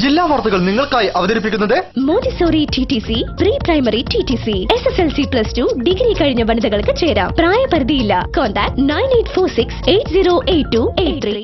ജില്ലാ വാർത്തകൾ നിങ്ങൾക്കായി അവതരിപ്പിക്കുന്നത് Montessori TTC, pre primary TTC, SSLC+2 degree കഴിഞ്ഞ വനിതകൾക്ക് ചേരാം. പ്രായപരിധിയില്ല. കോൺടാക്ട് 9846808283.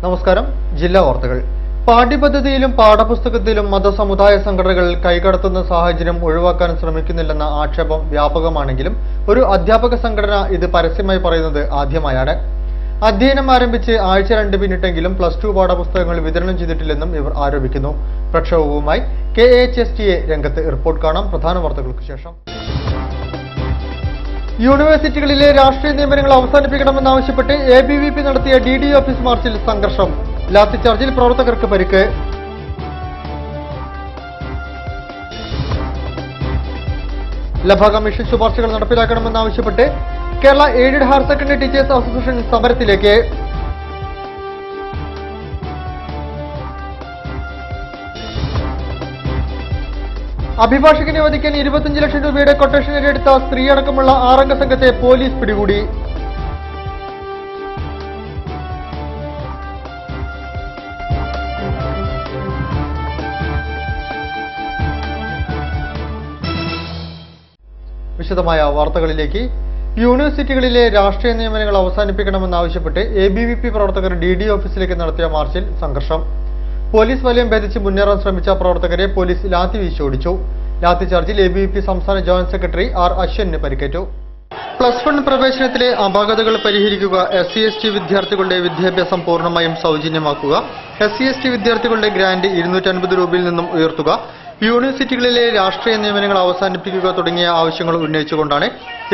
നമസ്കാരം. ജില്ലാ വാർത്തകൾ. പാഠ്യപദ്ധതിയിലും പാഠപുസ്തകത്തിലും മതസമുദായ സംഘടനകൾ കൈകടത്തുന്ന സാഹചര്യം ഒഴിവാക്കാൻ ശ്രമിക്കുന്നില്ലെന്ന ആക്ഷേപം വ്യാപകമാണെങ്കിലും ഒരു അധ്യാപക സംഘടന ഇത് പരസ്യമായി പറയുന്നത് ആദ്യമായാണ്. അധ്യയനം ആരംഭിച്ച് ആഴ്ച 2 പിന്നിട്ടെങ്കിലും +2 പാഠപുസ്തകങ്ങൾ വിതരണം ചെയ്തിട്ടില്ലെന്നും ഇവർ ആരോപിക്കുന്നു. പ്രക്ഷോഭവുമായി KHSTA രംഗത്ത്. റിപ്പോർട്ട് കാണാം പ്രധാന വാർത്തകൾക്ക് ശേഷം. യൂണിവേഴ്സിറ്റികളിലെ രാഷ്ട്രീയ നിയമനങ്ങൾ അവസാനിപ്പിക്കണമെന്നാവശ്യപ്പെട്ട് ABVP നടത്തിയ DD ഓഫീസ് മാർച്ചിൽ സംഘർഷം. ലാത്തിച്ചാർജിൽ പ്രവർത്തകർക്ക് പരിക്ക്. ലഭ കമ്മീഷൻ ശുപാർശകൾ നടപ്പിലാക്കണമെന്നാവശ്യപ്പെട്ട് Kerala aided higher secondary teachers association സമരത്തിലേക്ക്. അഭിഭാഷകനെ വധിക്കാൻ 25 ലക്ഷം രൂപയുടെ കൊട്ടേഷൻ എടുത്ത സ്ത്രീയടക്കമുള്ള 6 അംഗ സംഘത്തെ പോലീസ് പിടികൂടി. വിശദമായ വാർത്തകളിലേക്ക്. യൂണിവേഴ്സിറ്റികളിലെ രാഷ്ട്രീയ നിയമനങ്ങൾ അവസാനിപ്പിക്കണമെന്നാവശ്യപ്പെട്ട് ABVP പ്രവർത്തകർ DD ഓഫീസിലേക്ക് നടത്തിയ മാർച്ചിൽ സംഘർഷം. പോലീസ് വലയം ഭേദിച്ച് മുന്നേറാൻ ശ്രമിച്ച പ്രവർത്തകരെ പോലീസ് ലാത്തി വീശി ഓടിച്ചു. ലാത്തിചാർജിൽ ABVP സംസ്ഥാന ജോയിന്റ് സെക്രട്ടറി R. അശ്വന് പരിക്കേറ്റു. +1 പ്രവേശനത്തിലെ അപാകതകൾ പരിഹരിക്കുക, SC/ST വിദ്യാർത്ഥികളുടെ വിദ്യാഭ്യാസം പൂർണ്ണമായും സൗജന്യമാക്കുക, SC/ST വിദ്യാർത്ഥികളുടെ ഗ്രാന്റ് 250 രൂപയിൽ നിന്നും ഉയർത്തുക, യൂണിവേഴ്സിറ്റികളിലെ രാഷ്ട്രീയ നിയമനങ്ങൾ അവസാനിപ്പിക്കുക തുടങ്ങിയ ആവശ്യങ്ങൾ ഉന്നയിച്ചുകൊണ്ടാണ്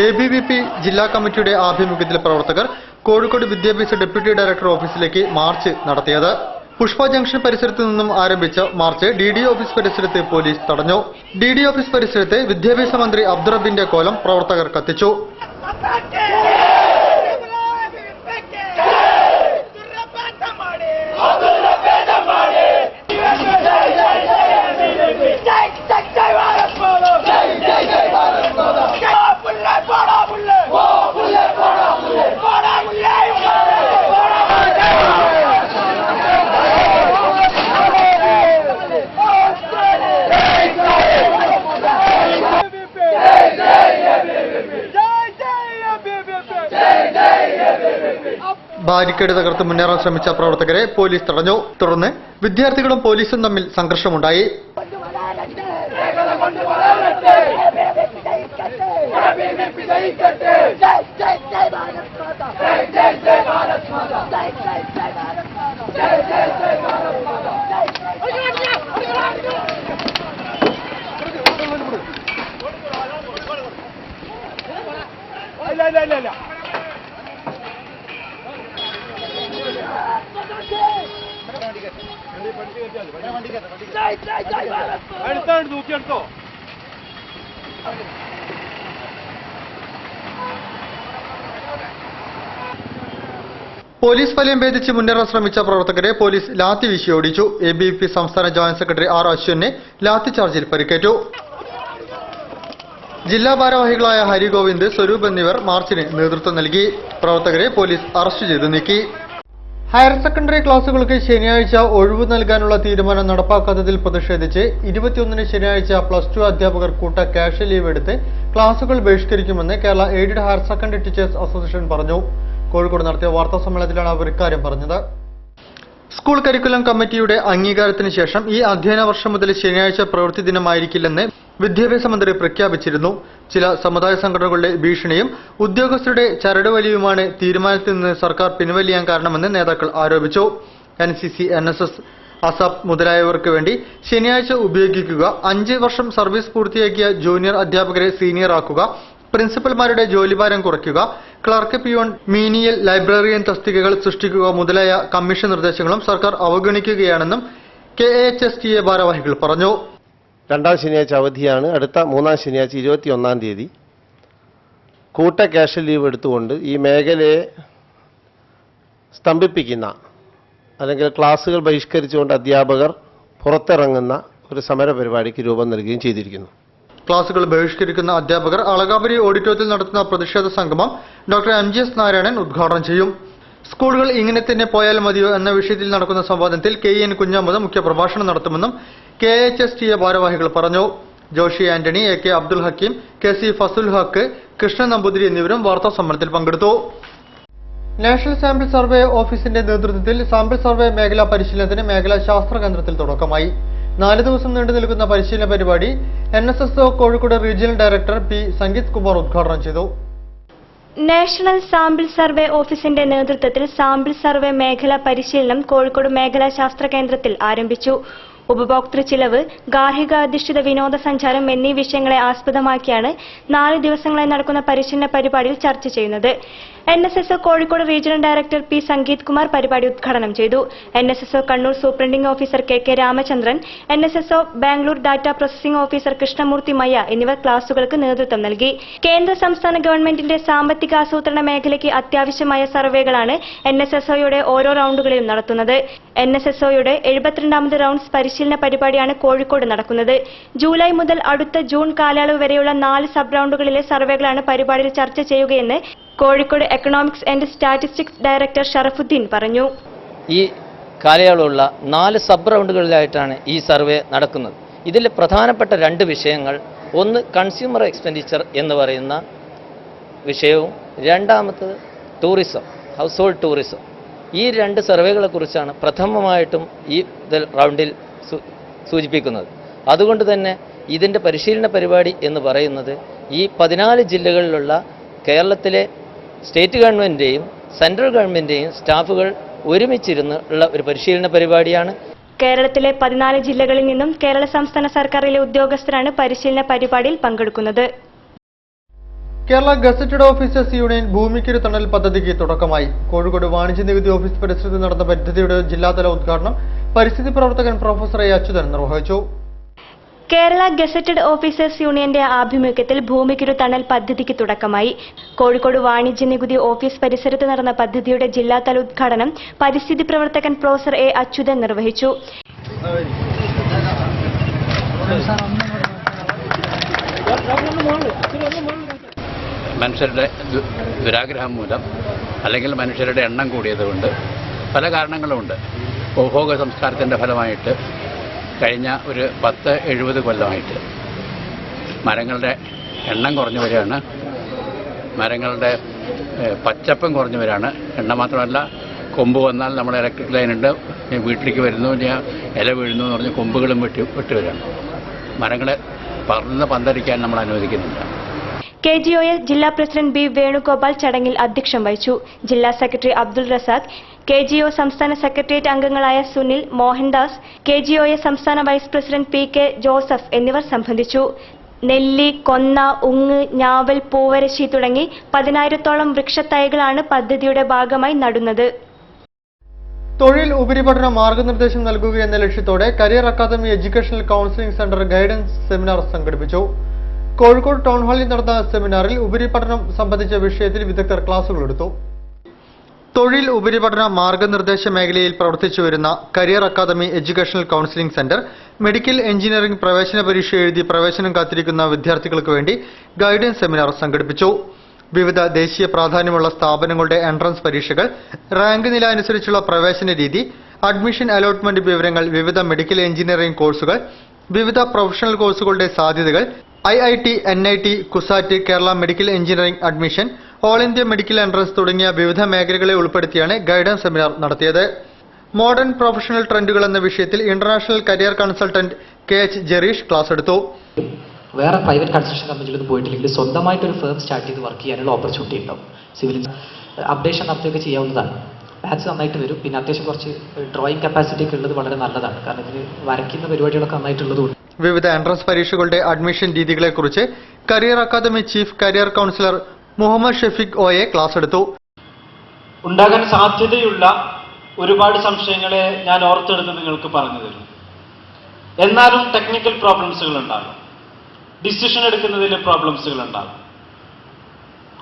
ABVP ജില്ലാ കമ്മിറ്റിയുടെ ആഭിമുഖ്യത്തിൽ പ്രവർത്തകർ കോഴിക്കോട് വിദ്യാഭ്യാസ ഡെപ്യൂട്ടി ഡയറക്ടർ ഓഫീസിലേക്ക് മാർച്ച് നടത്തിയത്. പുഷ്പ ജംഗ്ഷൻ പരിസരത്ത് നിന്നും ആരംഭിച്ച മാർച്ച് DD ഓഫീസ് പരിസരത്ത് പോലീസ് തടഞ്ഞു. DD ഓഫീസ് പരിസരത്ത് വിദ്യാഭ്യാസ മന്ത്രി അബ്ദുറബിന്റെ കോലം പ്രവർത്തകർ കത്തിച്ചു. ബാരിക്കേഡ് തകർത്ത് മുന്നേറാൻ ശ്രമിച്ച പ്രവർത്തകരെ പോലീസ് തടഞ്ഞു. തുടർന്ന് വിദ്യാർത്ഥികളും പോലീസും തമ്മിൽ സംഘർഷമുണ്ടായി. പോലീസ് വലയം ഭേദിച്ച് മുന്നേറാൻ ശ്രമിച്ച പ്രവർത്തകരെ പോലീസ് ലാത്തി വീശി ഓടിച്ചു. ABVP സംസ്ഥാന ജോയിന്റ് സെക്രട്ടറി R. അശ്വന് ലാത്തിചാർജിൽ പരിക്കേറ്റു. ജില്ലാ ഭാരവാഹികളായ ഹരിഗോവിന്ദ്, സ്വരൂപ് എന്നിവർ മാർച്ചിന് നേതൃത്വം നൽകി. പ്രവർത്തകരെ പോലീസ് അറസ്റ്റ് ചെയ്ത് നീക്കി. ഹയർ സെക്കൻഡറി ക്ലാസുകൾക്ക് ശനിയാഴ്ച ഒഴിവ് നൽകാനുള്ള തീരുമാനം നടപ്പാക്കാത്തതിൽ പ്രതിഷേധിച്ച് 21-ന് ശനിയാഴ്ച +2 അധ്യാപകർ കൂട്ട ക്യാഷ് ലീവ് എടുത്ത് ക്ലാസുകൾ ബഹിഷ്കരിക്കുമെന്ന് Kerala aided higher secondary teachers association പറഞ്ഞു. കോഴിക്കോട് നടത്തിയ വാർത്താ സമ്മേളനത്തിലാണ് അവർ ഇക്കാര്യം പറഞ്ഞത്. സ്കൂൾ കരിക്കുലം കമ്മിറ്റിയുടെ അംഗീകാരത്തിന് ശേഷം ഈ അധ്യയന വർഷം മുതൽ ശനിയാഴ്ച പ്രവൃത്തി ദിനമായിരിക്കില്ലെന്ന് വിദ്യാഭ്യാസ മന്ത്രി പ്രഖ്യാപിച്ചിരുന്നു. ചില സമുദായ സംഘടനകളുടെ ഭീഷണിയും ഉദ്യോഗസ്ഥരുടെ ചരടുവലിയുമാണ് തീരുമാനത്തിൽ നിന്ന് സർക്കാർ പിൻവലിയാൻ കാരണമെന്ന് നേതാക്കൾ ആരോപിച്ചു. NCC, NSS, അസാപ് മുതലായവർക്ക് വേണ്ടി ശനിയാഴ്ച ഉപയോഗിക്കുക, 5 വർഷം സർവീസ് പൂർത്തിയാക്കിയ ജൂനിയർ അധ്യാപകരെ സീനിയർ ആക്കുക, പ്രിൻസിപ്പൽമാരുടെ ജോലിഭാരം കുറയ്ക്കുക, ക്ലർക്ക് പിയോൺ, മീനിയൽ, ലൈബ്രറിയൻ തസ്തികകൾ സൃഷ്ടിക്കുക മുതലായ കമ്മീഷൻ നിർദ്ദേശങ്ങളും സർക്കാർ അവഗണിക്കുകയാണെന്നും KHSTA ഭാരവാഹികൾ പറഞ്ഞു. രണ്ടാം ശനിയാഴ്ച അവധിയാണ്. അടുത്ത മൂന്നാം ശനിയാഴ്ച 21-ാം തീയതി കൂട്ട ക്യാഷ് ലീവ് എടുത്തുകൊണ്ട് ഈ മേഖലയെ സ്തംഭിപ്പിക്കുന്ന അല്ലെങ്കിൽ ക്ലാസുകൾ ബഹിഷ്കരിച്ചുകൊണ്ട് അധ്യാപകർ പുറത്തിറങ്ങുന്ന ഒരു സമര പരിപാടിക്ക് രൂപം നൽകുകയും ചെയ്തിരിക്കുന്നു. ക്ലാസുകൾ ബഹിഷ്കരിക്കുന്ന അധ്യാപകർ അളകാപുരി ഓഡിറ്റോറിയത്തിൽ നടത്തുന്ന പ്രതിഷേധ സംഗമം ഡോക്ടർ MGS നാരായണൻ ഉദ്ഘാടനം ചെയ്യും. സ്കൂളുകൾ ഇങ്ങനെ തന്നെ പോയാൽ മതിയോ എന്ന വിഷയത്തിൽ നടക്കുന്ന സംവാദത്തിൽ KN കുഞ്ഞാമത് മുഖ്യപ്രഭാഷണം നടത്തുമെന്നും KHSTA ഭാരവാഹികൾ പറഞ്ഞു. ജോഷി ആന്റണി, AK അബ്ദുൽ ഹക്കീം, KC ഫസുൽ ഹക്ക്, കൃഷ്ണൻ നമ്പൂതിരി എന്നിവരും വാർത്താ സമ്മേളനത്തിൽ പങ്കെടുത്തു. നാഷണൽ സാമ്പിൾ സർവേ ഓഫീസിന്റെ നേതൃത്വത്തിൽ സാമ്പിൾ സർവേ മേഖലാ പരിശീലനത്തിന് മേഖലാ ശാസ്ത്ര കേന്ദ്രത്തിൽ തുടക്കമായി. 4 ദിവസം നീണ്ടു നിൽക്കുന്ന പരിശീലന പരിപാടി NSSO Kozhikode regional director P. Sangeeth Kumar ഉദ്ഘാടനം ചെയ്തു. നാഷണൽ സാമ്പിൾ സർവേ ഓഫീസിന്റെ നേതൃത്വത്തിൽ സാമ്പിൾ സർവേ മേഖലാ പരിശീലനം കോഴിക്കോട് മേഖലാ ശാസ്ത്ര കേന്ദ്രത്തിൽ ആരംഭിച്ചു. ഉപഭോക്തൃ ചിലവ്, ഗാർഹികാധിഷ്ഠിത വിനോദസഞ്ചാരം എന്നീ വിഷയങ്ങളെ ആസ്പദമാക്കിയാണ് 4 ദിവസങ്ങളായി നടക്കുന്ന പരിശീലന പരിപാടിയിൽ ചർച്ച ചെയ്യുന്നത്. NSSO Kozhikode regional director P. Sangeeth Kumar പരിപാടി ഉദ്ഘാടനം ചെയ്തു. NSSO Kannur superintending officer KK Ramachandran, NSSO Bangalore data processing officer Krishnamurthy Mayya എന്നിവർ ക്ലാസുകൾക്ക് നേതൃത്വം നൽകി. കേന്ദ്ര സംസ്ഥാന ഗവൺമെന്റിന്റെ സാമ്പത്തിക ആസൂത്രണ മേഖലയ്ക്ക് അത്യാവശ്യമായ സർവേകളാണ് NSSOയുടെ ഓരോ റൗണ്ടുകളിലും നടത്തുന്നത്. NSSOയുടെ 72ാമത് റൗണ്ട്സ് പരിശീലന പരിപാടിയാണ് കോഴിക്കോട് നടക്കുന്നത്. ജൂലൈ മുതൽ അടുത്ത ജൂൺ കാലയളവ് വരെയുള്ള 4 സബ് റൗണ്ടുകളിലെ സർവേകളാണ് പരിപാടിയിൽ ചർച്ച ചെയ്യുകയെന്ന് Kozhikode economics and statistics director Sharafuddin പറഞ്ഞു. ഈ കാലയളവുള്ള 4 സബ് റൗണ്ടുകളിലായിട്ടാണ് ഈ സർവേ നടക്കുന്നത്. ഇതിൽ പ്രധാനപ്പെട്ട 2 വിഷയങ്ങൾ, ഒന്ന് കൺസ്യൂമർ എക്സ്പെൻഡിച്ചർ എന്ന് പറയുന്ന വിഷയവും രണ്ടാമത് ടൂറിസം, ഹൗസ് ഹോൾഡ് ടൂറിസം. ഈ 2 സർവേകളെ കുറിച്ചാണ് പ്രഥമമായിട്ടും ഈ റൗണ്ടിൽ സൂചിപ്പിക്കുന്നത്. അതുകൊണ്ട് തന്നെ ഇതിൻ്റെ പരിശീലന പരിപാടി എന്ന് പറയുന്നത് ഈ 14 ജില്ലകളിലുള്ള കേരളത്തിലെ സ്റ്റേറ്റ് ഗവൺമെൻറ്റിൻ്റെയും സെൻട്രൽ ഗവൺമെൻറ്റിൻ്റെയും സ്റ്റാഫുകൾ ഒരുമിച്ചിരുന്ന് ഉള്ള ഒരു പരിശീലന പരിപാടിയാണ്. കേരളത്തിലെ 14 ജില്ലകളിൽ നിന്നും കേരള സംസ്ഥാന സർക്കാരിലെ ഉദ്യോഗസ്ഥരാണ് പരിശീലന പരിപാടിയിൽ പങ്കെടുക്കുന്നത്. കേരള ഗസറ്റഡ് ഓഫീസേഴ്സ് യൂണിയൻ ഭൂമിക്കൊരു തണൽ പദ്ധതിക്ക് തുടക്കമായി. കോഴിക്കോട് വാണിജ്യ നികുതി ഓഫീസ് പരിസരത്ത് നടന്ന പദ്ധതിയുടെ ജില്ലാതല ഉദ്ഘാടനം പരിസ്ഥിതി പ്രവർത്തകൻ പ്രൊഫസർ A. അച്യുതൻ നിർവഹിച്ചു. കേരള ഗസറ്റഡ് ഓഫീസേഴ്സ് യൂണിയന്റെ ആഭിമുഖ്യത്തിൽ ഭൂമിക്കൊരു തണൽ പദ്ധതിക്ക് തുടക്കമായി. കോഴിക്കോട് വാണിജ്യ നികുതി ഓഫീസ് പരിസരത്ത് നടന്ന പദ്ധതിയുടെ ജില്ലാതല ഉദ്ഘാടനം പരിസ്ഥിതി പ്രവർത്തകൻ പ്രൊഫസർ A. അച്യുതൻ നിർവഹിച്ചു. മനുഷ്യരുടെ ദുരാഗ്രഹം മൂലം അല്ലെങ്കിൽ മനുഷ്യരുടെ എണ്ണം കൂടിയതുകൊണ്ട് പല കാരണങ്ങളുമുണ്ട്. ഉപഭോഗ സംസ്കാരത്തിൻ്റെ ഫലമായിട്ട് കഴിഞ്ഞ ഒരു 10-70 കൊല്ലമായിട്ട് മരങ്ങളുടെ എണ്ണം കുറഞ്ഞു വരികയാണ്. മരങ്ങളുടെ പച്ചപ്പം കുറഞ്ഞു വരികയാണ്. എണ്ണം മാത്രമല്ല, കൊമ്പ് വന്നാൽ നമ്മൾ ഇലക്ട്രിക് ലൈനുണ്ട്, വീട്ടിലേക്ക് വരുന്നു, ഇല വീഴുന്നു എന്ന് പറഞ്ഞ് കൊമ്പുകളും വെട്ടി വരികയാണ്. മരങ്ങളെ പന്തരിക്കാൻ നമ്മൾ അനുവദിക്കുന്നില്ല. KGOA ജില്ലാ പ്രസിഡന്റ് B. വേണുഗോപാൽ ചടങ്ങിൽ അധ്യക്ഷം വഹിച്ചു. ജില്ലാ സെക്രട്ടറി അബ്ദുൾ റസാഖ്, KGO സംസ്ഥാന സെക്രട്ടേറിയറ്റ് അംഗങ്ങളായ സുനിൽ, മോഹൻദാസ്, KGOA സംസ്ഥാന വൈസ് പ്രസിഡന്റ് PK ജോസഫ് എന്നിവർ സംബന്ധിച്ചു. നെല്ലി, കൊന്ന, ഉങ്ങ്, ഞാവൽ, പൂവരശി തുടങ്ങി 10,000-ഓളം വൃക്ഷത്തൈകളാണ് പദ്ധതിയുടെ ഭാഗമായി നടുന്നത്. തൊഴിൽ ഉപരിപഠന മാർഗനിർദ്ദേശം നൽകുക എന്ന ലക്ഷ്യത്തോടെ career academy educational counselling centre guidance seminar സംഘടിപ്പിച്ചു. കോഴിക്കോട് ടൗൺ ഹാളിൽ നടന്ന സെമിനാറിൽ ഉപരിപഠനം സംബന്ധിച്ച വിഷയത്തിൽ വിദഗ്ധർ ക്ലാസുകൾ എടുത്തു. തൊഴിൽ ഉപരിപഠന മാർഗനിർദ്ദേശ മേഖലയിൽ പ്രവർത്തിച്ചു വരുന്ന career academy educational counselling centre medical engineering പ്രവേശന പരീക്ഷ എഴുതി പ്രവേശനം കാത്തിരിക്കുന്ന വിദ്യാർത്ഥികൾക്ക് വേണ്ടി ഗൈഡൻസ് സെമിനാർ സംഘടിപ്പിച്ചു. വിവിധ ദേശീയ പ്രാധാന്യമുള്ള സ്ഥാപനങ്ങളുടെ എൻട്രൻസ് പരീക്ഷകൾ, റാങ്ക് നില അനുസരിച്ചുള്ള പ്രവേശന രീതി, അഡ്മിഷൻ അലോട്ട്മെന്റ് വിവരങ്ങൾ, വിവിധ മെഡിക്കൽ എഞ്ചിനീയറിംഗ് കോഴ്സുകൾ, വിവിധ പ്രൊഫഷണൽ കോഴ്സുകളുടെ സാധ്യതകൾ, IIT, NIT, CUSAT, Kerala medical engineering admission, all India medical entrance തുടങ്ങിയ വിവിധ മേഖലകളെ ഉൾപ്പെടുത്തിയാണ് ഗൈഡൻസ് സെമിനാർ നടത്തിയത്. മോഡേൺ പ്രൊഫഷണൽ ട്രെൻഡുകൾ എന്ന വിഷയത്തിൽ international career consultant KH Jereesh class എടുത്തു. വേറെ പ്രൈവറ്റ് കൺസ്ട്രക്ഷൻ കമ്പനിയിലൊന്നും പോയിട്ടില്ലെങ്കിൽ സ്വന്തമായിട്ട് ഒരു ഫേം സ്റ്റാർട്ട് ചെയ്ത് വർക്ക് ചെയ്യാനുള്ള ഓപ്പർച്യൂണിറ്റി ഉണ്ടാവും. സിവിൽ അപ്ഡേഷൻ നടത്തുകയൊക്കെ ചെയ്യാവുന്നതാണ്. മാത്സ് നന്നായിട്ട് വരും. പിന്നെ അത്യാവശ്യം കുറച്ച് ഡ്രോയിങ് കപ്പാസിറ്റി ഒക്കെ ഉള്ളത് വളരെ നല്ലതാണ്. കാരണം ഇതിന് വരയ്ക്കുന്ന പരിപാടികളൊക്കെ നന്നായിട്ടുള്ളതുകൊണ്ട്. വിവിധ എൻട്രൻസ് പരീക്ഷകളുടെ അഡ്മിഷൻ രീതികളെക്കുറിച്ച് career academy chief career counsellor Muhammad Shefeek ഒയെ ക്ലാസ് എടുത്തു. ഉണ്ടാകാൻ സാധ്യതയുള്ള ഒരുപാട് സംശയങ്ങളെ ഞാൻ ഓർത്തെടുത്ത് നിങ്ങൾക്ക് പറഞ്ഞു തരും. എന്നാലും ടെക്നിക്കൽ പ്രോബ്ലംസുകൾ ഉണ്ടാകും, ഡിസിഷൻ എടുക്കുന്നതിൽ പ്രോബ്ലംസുകൾ ഉണ്ടാകും.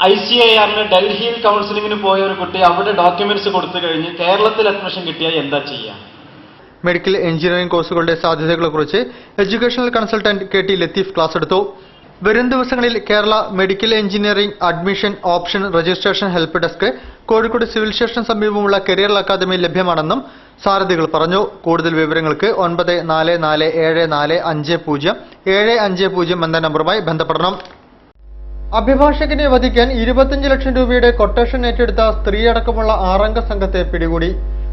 ICAR-ന് ഡൽഹിയിൽ കൗൺസിലിങ്ങിന് പോയ ഒരു കുട്ടി അവിടെ ഡോക്യുമെന്റ്സ് കൊടുത്തു കഴിഞ്ഞ് കേരളത്തിൽ അഡ്മിഷൻ കിട്ടിയാൽ എന്താ ചെയ്യുക? മെഡിക്കൽ എഞ്ചിനീയറിംഗ് കോഴ്സുകളുടെ സാധ്യതകളെക്കുറിച്ച് educational consultant KT Latheef class എടുത്തു. വരും ദിവസങ്ങളിൽ Kerala medical engineering admission option registration help desk Kozhikode civil സ്റ്റേഷന് സമീപമുള്ള കരിയർ അക്കാദമിയിൽ ലഭ്യമാണെന്നും സാരഥികൾ പറഞ്ഞു. കൂടുതൽ വിവരങ്ങൾക്ക് 9444545050 എന്ന നമ്പറുമായി ബന്ധപ്പെടണം. അഭിഭാഷകനെ വധിക്കാൻ 25 ലക്ഷം രൂപയുടെ കൊട്ടേഷൻ ഏറ്റെടുത്ത സ്ത്രീയടക്കമുള്ള 6 അംഗ സംഘത്തെ പിടികൂടി.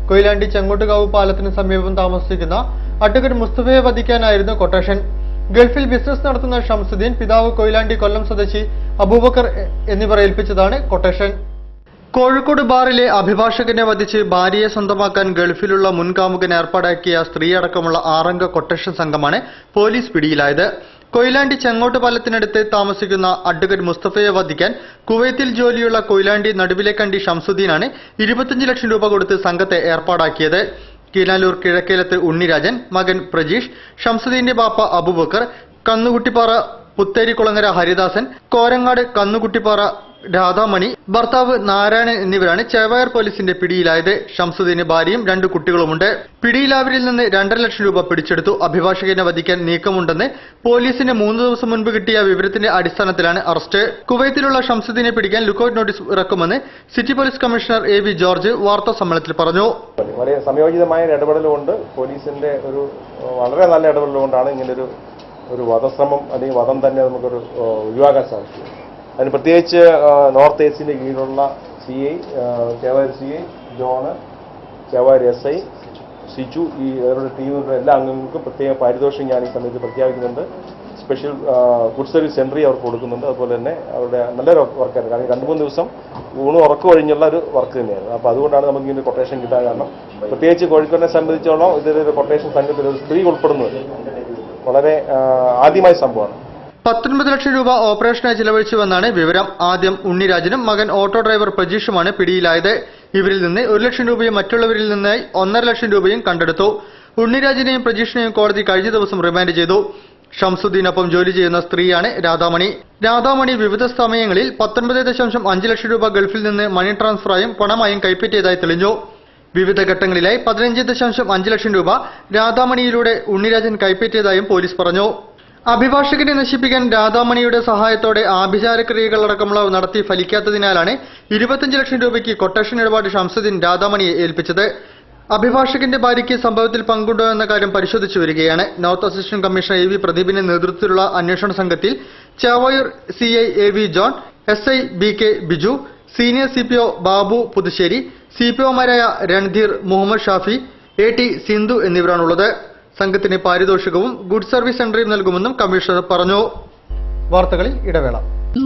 കൊയിലാണ്ടി ചെങ്ങോട്ടുകാവ് പാലത്തിന് സമീപം താമസിക്കുന്ന അഡ്വക്കേറ്റ് മുസ്തഫയെ വധിക്കാനായിരുന്നു കൊട്ടേഷൻ. ഗൾഫിൽ ബിസിനസ് നടത്തുന്ന ഷംസുദ്ദീൻ, പിതാവ് കൊയിലാണ്ടി കൊല്ലം സ്വദേശി അബൂബക്കർ എന്നിവർ ഏൽപ്പിച്ചതാണ് കൊട്ടേഷൻ. കോഴിക്കോട് ബാറിലെ അഭിഭാഷകനെ വധിച്ച് ഭാര്യയെ സ്വന്തമാക്കാൻ ഗൾഫിലുള്ള മുൻകാമുകൻ ഏർപ്പാടാക്കിയ സ്ത്രീയടക്കമുള്ള 6 അംഗ കൊട്ടേഷൻ സംഘമാണ് പോലീസ് പിടിയിലായത്. കൊയിലാണ്ടി ചെങ്ങോട്ട് പാലത്തിനടുത്ത് താമസിക്കുന്ന അഡ്വക്കേറ്റ് മുസ്തഫയെ വധിക്കാൻ കുവൈത്തിൽ ജോലിയുള്ള കൊയിലാണ്ടി നടുവിലേക്കണ്ടി ഷംസുദ്ദീനാണ് 25 ലക്ഷം രൂപ കൊടുത്ത് സംഘത്തെ ഏർപ്പാടാക്കിയത്. കീനാലൂർ കിഴക്കേലത്ത് ഉണ്ണിരാജൻ, മകൻ പ്രജീഷ്, ഷംസുദ്ദീന്റെ ബാപ്പ അബൂബക്കർ, കന്നുകുട്ടിപ്പാറ പുത്തേരിക്കുളങ്ങര ഹരിദാസൻ, കോരങ്ങാട് കന്നുകുട്ടിപ്പാറ രാധാമണി, ഭർത്താവ് നാരായണൻ എന്നിവരാണ് ചേവായൂർ പോലീസിന്റെ പിടിയിലായത്. ഷംസുദ്ദീന് ഭാര്യയും 2 കുട്ടികളുമുണ്ട്. പിടിയിലായവരിൽ നിന്ന് 2.5 ലക്ഷം രൂപ പിടിച്ചെടുത്തു. അഭിഭാഷകനെ വധിക്കാൻ നീക്കമുണ്ടെന്ന് പോലീസിന് 3 ദിവസം മുൻപ് കിട്ടിയ വിവരത്തിന്റെ അടിസ്ഥാനത്തിലാണ് അറസ്റ്റ്. കുവൈത്തിലുള്ള ഷംസുദ്ദീനെ പിടിക്കാൻ ലുക്കൌട്ട് നോട്ടീസ് ഇറക്കുമെന്ന് city police commissioner AV George വാർത്താ സമ്മേളനത്തിൽ പറഞ്ഞു. വളരെ സംയോജിതമായ ഇടപെടലുകൊണ്ട് പോലീസിന്റെ ഒരു വളരെ നല്ല ഇടപെടലുകൊണ്ടാണ് ഇങ്ങനൊരു വധശ്രമം അല്ലെങ്കിൽ വധം തന്നെ നമുക്കൊരു ഒഴിവാക്കാൻ സാധിക്കും. അതിന് പ്രത്യേകിച്ച് നോർത്ത് ഏസിന്റെ കീഴിലുള്ള CI, Chevayur CI John, Chevayur SI Siju, ഈ അവരുടെ ടീമിലുള്ള എല്ലാ അംഗങ്ങൾക്കും പ്രത്യേക പാരിതോഷികം ഞാൻ ഈ സമയത്ത് പ്രഖ്യാപിക്കുന്നുണ്ട്. സ്പെഷ്യൽ ഗുഡ് സർവീസ് എൻട്രി അവർക്ക് കൊടുക്കുന്നുണ്ട്. അതുപോലെ തന്നെ അവരുടെ നല്ലൊരു വർക്കായിരുന്നു. കാരണം 2-3 ദിവസം ഊണ് ഉറക്കം ഒഴിഞ്ഞുള്ള ഒരു വർക്ക് തന്നെയായിരുന്നു. അപ്പോൾ അതുകൊണ്ടാണ് നമുക്ക് ഇങ്ങനെ കൊട്ടേഷൻ കിട്ടാൻ കാരണം. പ്രത്യേകിച്ച് കോഴിക്കോടിനെ സംബന്ധിച്ചോളം ഇതിലൊരു കൊട്ടേഷൻ സംഘത്തിൽ ഒരു സ്ത്രീ ഉൾപ്പെടുന്നത് വളരെ ആദ്യമായ സംഭവമാണ്. 19 ലക്ഷം രൂപ ഓപ്പറേഷനായി ചിലവഴിച്ചുവെന്നാണ് വിവരം. ആദ്യം ഉണ്ണിരാജനും മകൻ ഓട്ടോ ഡ്രൈവർ പ്രജീഷുമാണ് പിടിയിലായത്. ഇവരിൽ നിന്ന് 1 ലക്ഷം രൂപയും മറ്റുള്ളവരിൽ നിന്നായി 1.5 ലക്ഷം രൂപയും കണ്ടെടുത്തു. ഉണ്ണിരാജിനെയും പ്രജീഷിനെയും കോടതി കഴിഞ്ഞ ദിവസം റിമാൻഡ് ചെയ്തു. ഷംസുദ്ദീനൊപ്പം ജോലി ചെയ്യുന്ന സ്ത്രീയാണ് രാധാമണി. രാധാമണി വിവിധ സമയങ്ങളിൽ 19.5 ലക്ഷം രൂപ ഗൾഫിൽ നിന്ന് മണി ട്രാൻസ്ഫറായും പണമായും കൈപ്പറ്റിയതായി തെളിഞ്ഞു. വിവിധ ഘട്ടങ്ങളിലായി 15.5 ലക്ഷം രൂപ രാധാമണിയിലൂടെ ഉണ്ണിരാജൻ കൈപ്പറ്റിയതായും പോലീസ് പറഞ്ഞു. അഭിഭാഷകനെ നശിപ്പിക്കാൻ രാധാമണിയുടെ സഹായത്തോടെ ആഭിചാരക്രിയകളടക്കമുള്ളവ നടത്തി ഫലിക്കാത്തതിനാലാണ് 25 ലക്ഷം രൂപയ്ക്ക് കൊട്ടേഷൻ ഇടപാട് ഷംസുദ്ദീൻ രാധാമണിയെ ഏൽപ്പിച്ചത്. അഭിഭാഷകന്റെ ഭാര്യയ്ക്ക് സംഭവത്തിൽ പങ്കുണ്ടോ എന്ന കാര്യം പരിശോധിച്ചു വരികയാണ്. നോർത്ത് അസിസ്റ്റന്റ് കമ്മീഷണർ AV പ്രദീപിന്റെ നേതൃത്വത്തിലുള്ള അന്വേഷണ സംഘത്തിൽ Chevayur CI AV John, SI BK Biju, senior CPO Babu Puthussery, CPOമാരായ രൺധീർ, മുഹമ്മദ് ഷാഫി, AT സിന്ധു എന്നിവരാണുള്ളത്. സംഘത്തിന് പാരിതോഷികവും ഗുഡ് സർവീസ് സെന്ററിൽ നൽകുമെന്നും കമ്മീഷണർ പറഞ്ഞു. വാർത്തകളിൽ ഇടവേള.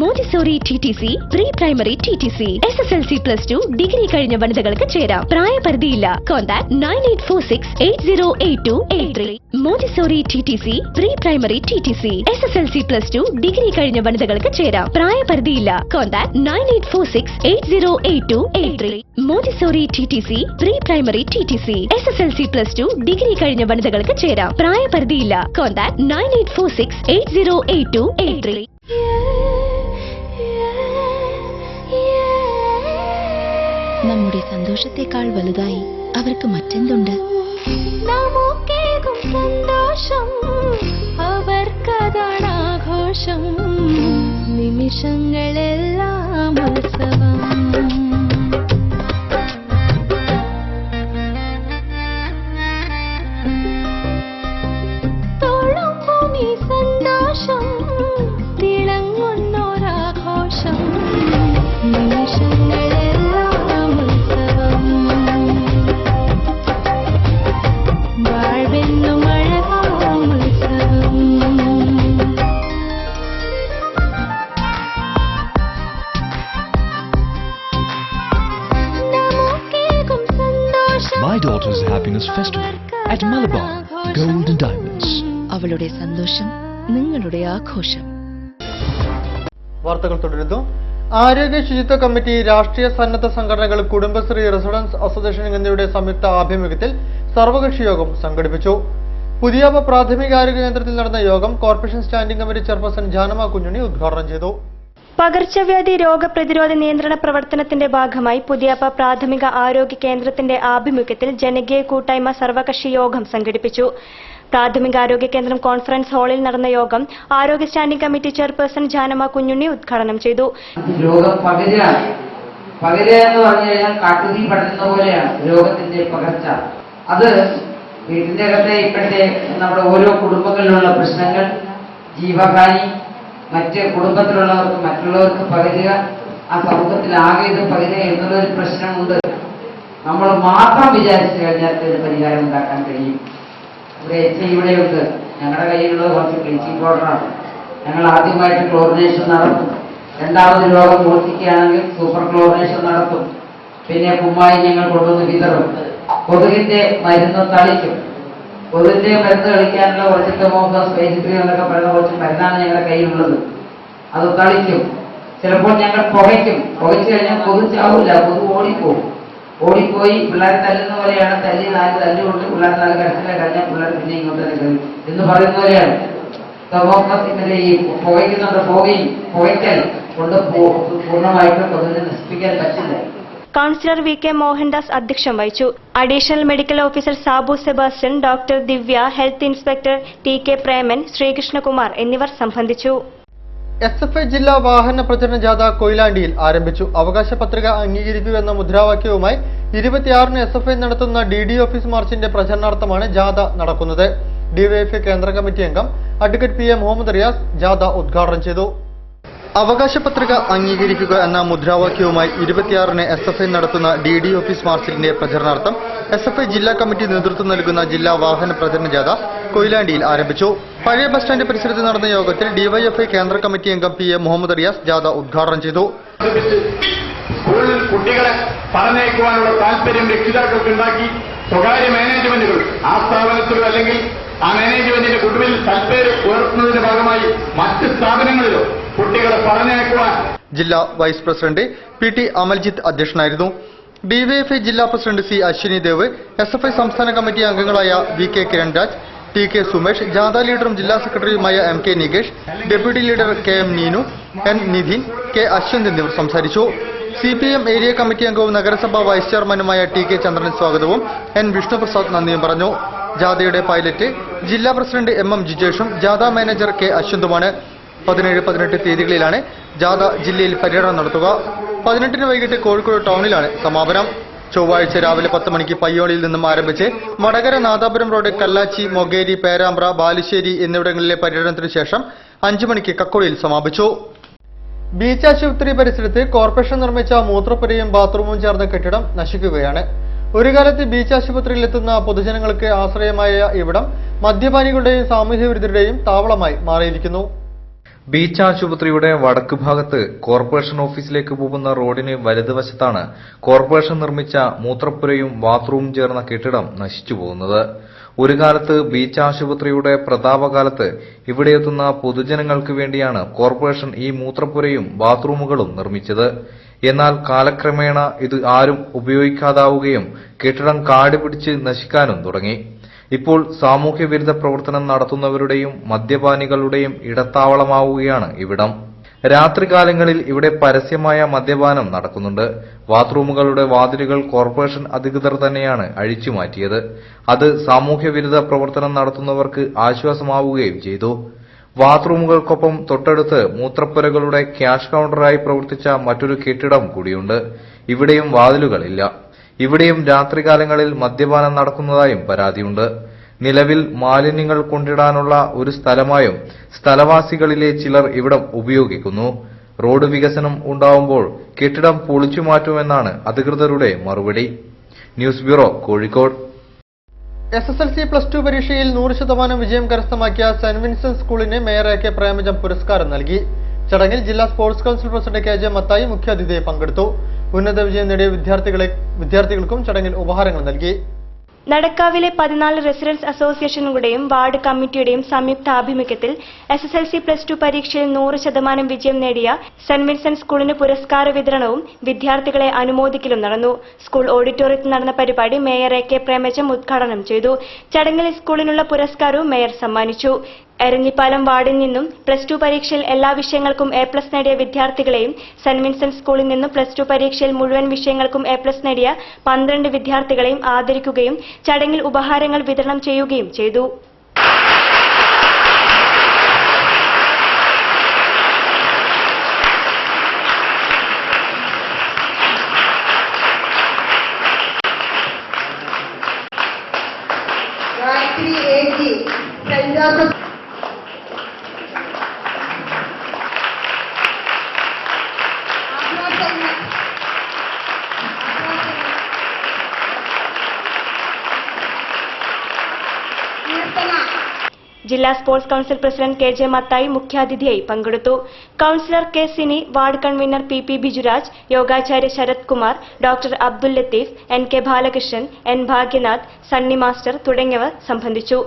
Montessori TTC, pre primary TTC, SSLC+2 degree കഴിഞ്ഞ വനിതകൾക്ക് ചേരാം. പ്രായപരിധിയില്ല. Contact 9846808283. Montessori TTC, pre primary TTC, SSLC+2 degree കഴിഞ്ഞ വനിതകൾക്ക് ചേരാം. പ്രായപരിധിയില്ല. Contact 9846808283. Montessori TTC, pre primary TTC, SSLC+2 degree കഴിഞ്ഞ വനിതകൾക്ക് ചേരാം. പ്രായപരിധിയില്ല. കോൺടാക്ട് 9846808283. നമ്മുടെ സന്തോഷത്തെക്കാൾ വലുതായി അവർക്ക് മറ്റെന്തുണ്ട്? നമുക്കേകും സന്തോഷം അവർക്കതാണ് ആഘോഷം. നിമിഷങ്ങളെല്ലാം ഉത്സവം. തോളുമ്പും ഈ സന്തോഷം തിളങ്ങുന്നൊരാഘോഷം. നിമിഷങ്ങളെല്ലാം ഉത്സവം. വാഴ്വെന്നും അഴകാം ഉത്സവം. നമുക്കേകും സന്തോഷം. My daughter's happiness festival at Malabar Gold and Diamonds. അവളുടെ സന്തോഷം നിങ്ങളുടെ ആഘോഷം. വാർത്തകൾ തുടരുന്നു. ആരോഗ്യ ശുചിത്വ കമ്മിറ്റി, രാഷ്ട്രീയ സന്നദ്ധ സംഘടനകൾ, കുടുംബശ്രീ, റെസിഡൻസ് അസോസിയേഷൻ എന്നിവയുടെ സംയുക്ത ആഭിമുഖ്യത്തിൽ സർവകക്ഷി യോഗം സംഘടിപ്പിച്ചു. പുതിയാപ്പ പ്രാഥമികാരോഗ്യ കേന്ദ്രത്തിൽ നടന്ന യോഗം corporation standing committee chairperson Janama Kunhunni ഉദ്ഘാടനം ചെയ്തു. പകർച്ചവ്യാധി രോഗപ്രതിരോധ നിയന്ത്രണ പ്രവർത്തനത്തിന്റെ ഭാഗമായി പുതിയാപ്പ പ്രാഥമിക ആരോഗ്യ കേന്ദ്രത്തിന്റെ ആഭിമുഖ്യത്തിൽ ജനകീയ കൂട്ടായ്മ സർവകക്ഷി യോഗം സംഘടിപ്പിച്ചു. പ്രാഥമികാരോഗ്യ കേന്ദ്രം കോൺഫറൻസ് ഹാളിൽ നടന്ന യോഗം ആരോഗ്യ standing committee chairperson Janama Kunhunni ഉദ്ഘാടനം ചെയ്തു. രോഗം പകരുക എന്ന് പറഞ്ഞു കഴിഞ്ഞാൽ കാട്ടുതീ പടരുന്ന പോലെയാണ് രോഗത്തിന്റെ പകർച്ച. അത് വീട്ടിന്റെ അകത്തെ ഇപ്പോഴത്തെ നമ്മുടെ ഓരോ കുടുംബങ്ങളിലുള്ള പ്രശ്നങ്ങൾ, ജീവഹാനി, മറ്റ് കുടുംബത്തിലുള്ളവർക്ക് മറ്റുള്ളവർക്ക് പകരുക, ആ സമൂഹത്തിൽ ആകെ ഇത് പകരുക എന്നുള്ളൊരു പ്രശ്നമുണ്ട്. നമ്മൾ മാത്രം വിചാരിച്ചു കഴിഞ്ഞാൽ ഒരു പരിഹാരം ഉണ്ടാക്കാൻ കഴിയും. ഇവിടെയുണ്ട്, ഞങ്ങളുടെ കയ്യിലുള്ളത് കുറച്ച് ബ്ലീച്ചിങ് പൗഡറാണ്. ഞങ്ങൾ ആദ്യമായിട്ട് ക്ലോറിനേഷൻ നടത്തും. രണ്ടാമത് രോഗം മൂർത്തിക്കുകയാണെങ്കിൽ സൂപ്പർ ക്ലോറിനേഷൻ നടത്തും. പിന്നെ കുമ്മായി ഞങ്ങൾ കൊണ്ടുവന്ന് വിതറും. കൊതുകിന്റെ മരുന്ന് തളിക്കും. കൊതുകിന്റെ മരുന്ന് കളിക്കാനുള്ള കുറച്ച് ടെമോഫസ്, ഫേജിത്രി എന്നൊക്കെ പറയുന്ന കുറച്ച് മരുന്നാണ് ഞങ്ങളുടെ കയ്യിലുള്ളത്. അത് തളിക്കും. ചിലപ്പോൾ ഞങ്ങൾ പുകയ്ക്കും. പുകച്ചു കഴിഞ്ഞാൽ കൊതു ചാവില്ല, കൊതു ഓടിപ്പോയി പിള്ളേരെ തല്ലുന്ന പോലെയാണ്. തല്ലി 4 തല്ലുകൊണ്ട് പിള്ളേർ 4 കരച്ചിലെ കഴിഞ്ഞാൽ പിള്ളേർ പിന്നെ ഇങ്ങോട്ട് തന്നെ കയറി എന്ന് പറയുന്ന പോലെയാണ്. ടെമോഫസിന്റെ ഈ പുകയ്ക്കൽ കൊണ്ട് പൂർണ്ണമായിട്ട് കൊതുകിനെ നശിപ്പിക്കാൻ പറ്റില്ല. കൗൺസിലർ വി കെ മോഹൻദാസ് അധ്യക്ഷം വഹിച്ചു. Additional medical officer Sabu Sebastian, doctor Divya, health inspector T K Preman, Sreekrishnakumar എന്നിവർ സംബന്ധിച്ചു. SFI ജില്ലാ വാഹന പ്രചരണ ജാഥ കൊയിലാണ്ടിയിൽ ആരംഭിച്ചു. അവകാശ പത്രിക അംഗീകരിക്കുമെന്ന മുദ്രാവാക്യവുമായി 26-ന് SFI നടത്തുന്ന DD ഓഫീസ് മാർച്ചിന്റെ പ്രചരണാർത്ഥമാണ് ജാഥ നടക്കുന്നത്. DYFI കേന്ദ്ര കമ്മിറ്റി അംഗം അഡ്വക്കേറ്റ് PM മുഹമ്മദ് റിയാസ് ജാഥ ഉദ്ഘാടനം ചെയ്തു. അവകാശ പത്രിക അംഗീകരിക്കുക എന്ന മുദ്രാവാക്യവുമായി 26-ന് SFI നടത്തുന്ന DD ഓഫീസ് മാർച്ചിന്റെ പ്രചരണാർത്ഥം SFI ജില്ലാ കമ്മിറ്റി നേതൃത്വം നൽകുന്ന ജില്ലാ വാഹന പ്രചരണ ജാഥ കൊയിലാണ്ടിയിൽ ആരംഭിച്ചു. പഴയ ബസ് സ്റ്റാൻഡ് പരിസരത്ത് നടന്ന യോഗത്തിൽ DYFI കേന്ദ്ര കമ്മിറ്റി അംഗം PM മുഹമ്മദ് റിയാസ് ജാഥ ഉദ്ഘാടനം ചെയ്തു. സ്കൂളിൽ കുട്ടികളെ പറഞ്ഞയക്കുവാനുള്ള താല്പര്യം രക്ഷിതാക്കൾക്ക് ഉണ്ടാക്കി സ്വകാര്യ മാനേജ്മെന്റുകൾ ആ സ്ഥാപനത്തിലോ അല്ലെങ്കിൽ ആ മാനേജ്മെന്റിന്റെ ഗുഡ്വിൽ സൽപ്പേര് ഉയർത്തുന്നതിന്റെ ഭാഗമായി മറ്റ് സ്ഥാപനങ്ങളിലോ കുട്ടികളെ പറഞ്ഞയക്കുവാൻ ജില്ലാ വൈസ് പ്രസിഡന്റ് PT അമൽജിത്ത് അധ്യക്ഷനായിരുന്നു. DYFI ജില്ലാ president C Ashwini Dev, SFI സംസ്ഥാന കമ്മിറ്റി അംഗങ്ങളായ VK കിരൺരാജ്, TK സുമേഷ്, ജാഥ ലീഡറും ജില്ലാ സെക്രട്ടറിയുമായ MK Nikesh, deputy leader KM Neenu, N Nidhin, K Ashwanth എന്നിവർ സംസാരിച്ചു. CPM ഏരിയ കമ്മിറ്റി അംഗവും നഗരസഭാ വൈസ് ചെയർമാനുമായ TK ചന്ദ്രൻ സ്വാഗതവും N വിഷ്ണുപ്രസാദ് നന്ദിയും പറഞ്ഞു. ജാഥയുടെ പൈലറ്റ് ജില്ലാ പ്രസിഡന്റ് MM ജിജേഷും ജാഥ മാനേജർ K അശ്വന്തുമാണ്. 17-18 തീയതികളിലാണ് ജാഥ ജില്ലയിൽ പര്യടനം നടത്തുക. 18-ന് വൈകിട്ട് കോഴിക്കോട് ടൗണിലാണ് സമാപനം. ചൊവ്വാഴ്ച രാവിലെ 10 മണിക്ക് പയ്യോളിയിൽ നിന്നും ആരംഭിച്ച് വടകര നാദാപുരം റോഡ്, കല്ലാച്ചി, മൊകേരി, പേരാമ്പ്ര, ബാലുശ്ശേരി എന്നിവിടങ്ങളിലെ പര്യടനത്തിനു ശേഷം 5 മണിക്ക് കക്കോടിയിൽ സമാപിച്ചു. ബീച്ച് ആശുപത്രി പരിസരത്ത് കോർപ്പറേഷൻ നിർമ്മിച്ച മൂത്രപ്പുരയും ബാത്റൂമും ചേർന്ന കെട്ടിടം നശിക്കുകയാണ്. ഒരു കാലത്ത് ബീച്ച് ആശുപത്രിയിലെത്തുന്ന പൊതുജനങ്ങൾക്ക് ആശ്രയമായ ഇവിടം മദ്യപാനികളുടെയും സാമൂഹ്യ വിരുദ്ധരുടെയും താവളമായി മാറിയിരിക്കുന്നു. ബീച്ച് ആശുപത്രിയുടെ വടക്ക് ഭാഗത്ത് കോർപ്പറേഷൻ ഓഫീസിലേക്ക് പോകുന്ന റോഡിന് വലതുവശത്താണ് കോർപ്പറേഷൻ നിർമ്മിച്ച മൂത്രപ്പുരയും ബാത്റൂമും ചേർന്ന കെട്ടിടം നശിച്ചു പോകുന്നത്. ഒരു കാലത്ത് ബീച്ച് ആശുപത്രിയുടെ പ്രതാപകാലത്ത് ഇവിടെയെത്തുന്ന പൊതുജനങ്ങൾക്ക് വേണ്ടിയാണ് കോർപ്പറേഷൻ ഈ മൂത്രപ്പുരയും ബാത്റൂമുകളും നിർമ്മിച്ചത്. എന്നാൽ കാലക്രമേണ ഇത് ആരും ഉപയോഗിക്കാതാവുകയും കെട്ടിടം കാടുപിടിച്ച് നശിക്കാനും തുടങ്ങി. ഇപ്പോൾ സാമൂഹ്യ വിരുദ്ധ പ്രവർത്തനം നടത്തുന്നവരുടെയും മദ്യപാനികളുടെയും ഇടത്താവളമാവുകയാണ് ഇവിടം. രാത്രികാലങ്ങളിൽ ഇവിടെ പരസ്യമായ മദ്യപാനം നടക്കുന്നുണ്ട്. ബാത്റൂമുകളുടെ വാതിലുകൾ കോർപ്പറേഷൻ അധികൃതർ തന്നെയാണ് അഴിച്ചുമാറ്റിയത്. അത് സാമൂഹ്യ വിരുദ്ധ പ്രവർത്തനം നടത്തുന്നവർക്ക് ആശ്വാസമാവുകയും ചെയ്തു. ബാത്റൂമുകൾക്കൊപ്പം തൊട്ടടുത്ത് മൂത്രപ്പുരകളുടെ ക്യാഷ് കൗണ്ടറായി പ്രവർത്തിച്ച മറ്റൊരു കെട്ടിടം കൂടിയുണ്ട്. ഇവിടെയും വാതിലുകളില്ല. ഇവിടെയും രാത്രികാലങ്ങളിൽ മദ്യപാനം നടക്കുന്നതായും പരാതിയുണ്ട്. നിലവിൽ മാലിന്യങ്ങൾ കൊണ്ടിടാനുള്ള ഒരു സ്ഥലമായും സ്ഥലവാസികളിലെ ചിലർ ഇവിടം ഉപയോഗിക്കുന്നു. റോഡ് വികസനം ഉണ്ടാവുമ്പോൾ കെട്ടിടം പൊളിച്ചു മാറ്റുമെന്നാണ് അധികൃതരുടെ മറുപടി. News bureau, Kozhikode. SSLC+2 പരീക്ഷയിൽ 100% വിജയം കരസ്ഥമാക്കിയ സെന്റ് വിൻസെന്റ് സ്കൂളിന് മേയർ AK പ്രേമജം പുരസ്കാരം നൽകി. ചടങ്ങിൽ ജില്ലാ sports council president KJ Mathai മുഖ്യാതിഥിയായി പങ്കെടുത്തു. ഉന്നത വിജയം നേടിയ വിദ്യാർത്ഥികൾക്കും ചടങ്ങിൽ ഉപഹാരങ്ങൾ നൽകി. നടക്കാവിലെ 14 റെസിഡൻസ് അസോസിയേഷനുകളുടെയും വാർഡ് കമ്മിറ്റിയുടെയും സംയുക്ത ആഭിമുഖ്യത്തിൽ SSLC+2 പരീക്ഷയിൽ 100% വിജയം നേടിയ സെന്റ് വിൻസെന്റ് സ്കൂളിന് പുരസ്കാര വിതരണവും വിദ്യാർത്ഥികളെ അനുമോദിക്കലും നടന്നു. സ്കൂൾ ഓഡിറ്റോറിയത്തിൽ നടന്ന പരിപാടി മേയർ AK പ്രേമചന്ദ് ഉദ്ഘാടനം ചെയ്തു. ചടങ്ങിൽ സ്കൂളിനുള്ള പുരസ്കാരവും മേയർ സമ്മാനിച്ചു. എരഞ്ഞിപ്പാലം വാർഡിൽ നിന്നും +2 പരീക്ഷയിൽ എല്ലാ വിഷയങ്ങൾക്കും A+ നേടിയ വിദ്യാർത്ഥികളെയും സെന്റ് വിൻസെന്റ് സ്കൂളിൽ നിന്നും +2 പരീക്ഷയിൽ മുഴുവൻ വിഷയങ്ങൾക്കും A+ നേടിയ 12 വിദ്യാർത്ഥികളെയും ആദരിക്കുകയും ചടങ്ങിൽ ഉപഹാരങ്ങൾ വിതരണം ചെയ്യുകയും ചെയ്തു. ജില്ലാ sports council president KJ Mathai മുഖ്യാതിഥിയായി പങ്കെടുത്തു. Councillor K Sini, ward convener PP Bijuraj, Yogacharya Sarath Kumar, doctor Abdul Latheef, NK Balakrishnan, N Bhagyanath, Sunny master തുടങ്ങിയവർ സംബന്ധിച്ചു.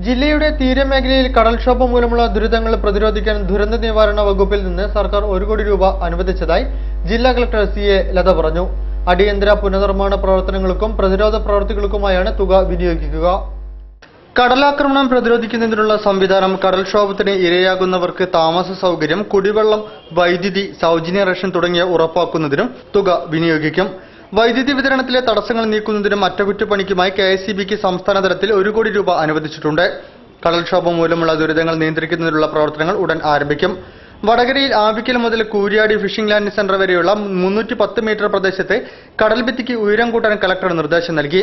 ജില്ലയുടെ തീരമേഖലയിൽ കടൽക്ഷോഭം മൂലമുള്ള ദുരിതങ്ങൾ പ്രതിരോധിക്കാൻ ദുരന്ത നിവാരണ വകുപ്പിൽ നിന്ന് സർക്കാർ 1 കോടി രൂപ അനുവദിച്ചതായി ജില്ലാ കളക്ടർ CA ലത പറഞ്ഞു. അടിയന്തര പുനർനിർമ്മാണ പ്രവർത്തനങ്ങൾക്കും പ്രതിരോധ പ്രവർത്തികൾക്കുമായാണ് തുക വിനിയോഗിക്കുക. കടലാക്രമണം പ്രതിരോധിക്കുന്നതിനുള്ള സംവിധാനം, കടൽക്ഷോഭത്തിന് ഇരയാകുന്നവർക്ക് താമസ സൗകര്യം, കുടിവെള്ളം, വൈദ്യുതി, സൗജന്യ റേഷൻ തുടങ്ങിയ ഉറപ്പാക്കുന്നതിനും തുക വിനിയോഗിക്കും. വൈദ്യുതി വിതരണത്തിലെ തടസ്സങ്ങൾ നീക്കുന്നതിനും അറ്റകുറ്റപ്പണിക്കുമായി KSEBക്ക് സംസ്ഥാന തലത്തിൽ 1 കോടി രൂപ അനുവദിച്ചിട്ടുണ്ട്. കടൽക്ഷോഭം മൂലമുള്ള ദുരിതങ്ങൾ നിയന്ത്രിക്കുന്നതിനുള്ള പ്രവർത്തനങ്ങൾ ഉടൻ ആരംഭിക്കും. വടകരയിൽ ആവിക്കൽ മുതൽ കൂരിയാടി ഫിഷിംഗ് ലാൻഡ് സെന്റർ വരെയുള്ള 310 മീറ്റർ പ്രദേശത്തെ കടൽഭിത്തിക്ക് ഉയരം കൂട്ടാൻ കളക്ടർ നിർദ്ദേശം നൽകി.